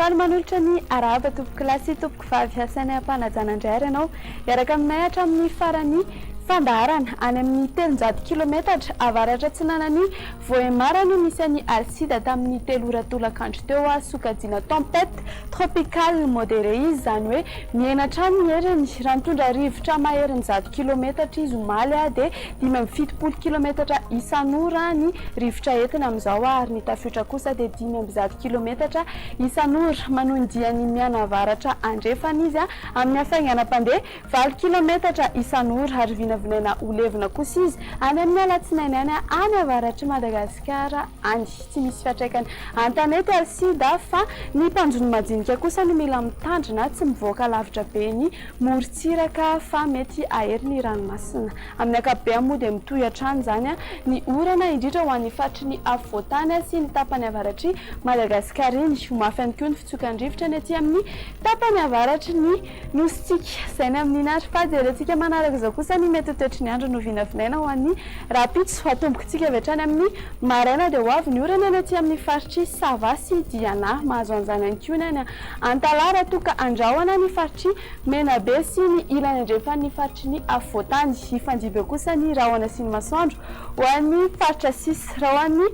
faly manolotra ny araba tompoko lasy tompoko fahafiasanay ampanajana-ndray ary ianao iaraka aminay hatramin'ny farany fandarana any amin'ny 300 kilometatra avaratra tsinanany voemara no misy any Alahady tamin'ny 3 ora tolakandro teo sokajina tempête tropicale modérée izy zany hoe miaina hatrany ny heriny raha mitondra rivotra maherin'ny 100 kilometatra izy omaly dia 570 kilometatra isan'ora ny rivotra entina amin'izao ary ny tafiotra kosa dia 510 kilometatra isan'ora manondiany mianavaratra andrefana izy amin'ny hafainganam-pandeha 20 kilometatra isan'ora ary vinavinaina olevina kosa izy any amin'ny alatsinainy any avaratry Madagascar any tsy misy fiatraikany an-tanety Alahady fa ny mpanjony majinika kosa no mila mitandrina tsy mivoaka lavitra be ny morontsiraka fa mety ahery ny ranomasina amin'ny ankapobeny moa dia mitohy hatrany zany ny orana indrindra ho an'ny faritry ny afovoantany sy ny tapany avaratry Madagascar iny mafy ihany koa ny fitsokan-drivotra ny aty amin'ny tapany avaratry ny nositsika izay ny amin'ny nary fahajerentsika manaraka izao kosa ny mety toetry ny andro no vinavinaina ho an'ny rapitso atombokontsika avy hatrany amin'ny maraina dia ho avy ny orana ny aty amin'ny faritry Sava sy Diana mahazo an'izany ihany koa ny antalara toka andrahoana ny faritry Menabe sy ny ilany andrefan'ny faritry ny afovoantany ifanjibe kosa ny rahona sy ny masoandro ho an'ny faritra sisy raha ho an'ny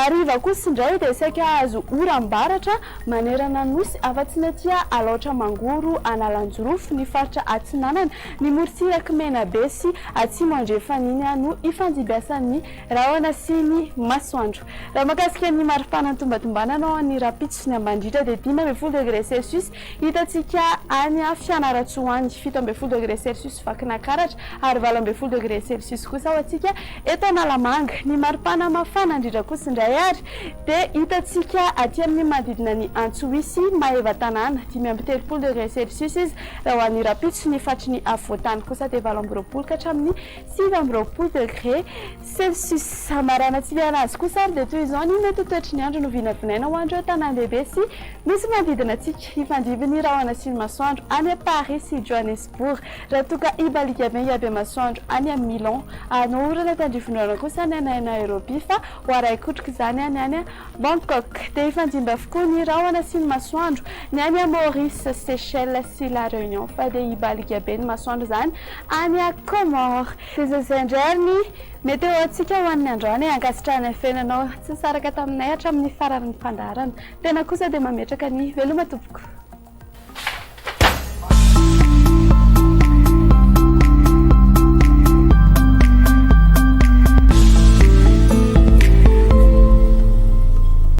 ariva kosa indray dia saika azo oram-baratra manerana nosy afa-tsy mety alaotra mangoro analanjorofo ny faritra atsinanana ny morontsiraka Menabe sy atsimo andrefan'iny no ifanjibiasan'ny rahona sy ny masoandro raha makasika ny maripana ny tombatombanana ao ny rapitso sy ny ambandritra dia 10 degré celsius hitantsika any Fianaratsoa any 7 degré celsius vakinakaratra ary 12 degré celsius kosa ao atsika eto Analamanga ny maripana mafana indrindra kosa indray ary dia hitantsika aty amin'ny manodidina ny Antsohisy Maheva tanàna 13 degré celsius izy raha ho an'ny rapitso ny faritry ny afovoantany kosa dia 20 ka hatramin'ny 20 degré celsius marana tsiliana azy kosa ary dia toy izao ny mety toetry ny andro no vinavinaina ho andreo tanan-dehibe sy misy manodidina antsika ifandibiny rahona sy ny masoandro any Paris sy Johannesburg raha toka ibalika be iabe masoandro any a Milan anao orana tandrivinona kosa any Nairobi fa ho araikotrika izany any Bangkok dia ifandimby avokoa ny rahona sy ny masoandro ny any a Maurice, Seychelles sy La Réunion fa dia ibalika be ny masoandro zany any a Comore dia zay indray ny meteo antsika ho an'ny androany ankasitrahana fenanao tsy saraka taminay hatramin'ny farany fandarana tena kosa dia mametraka ny veloma tompoko.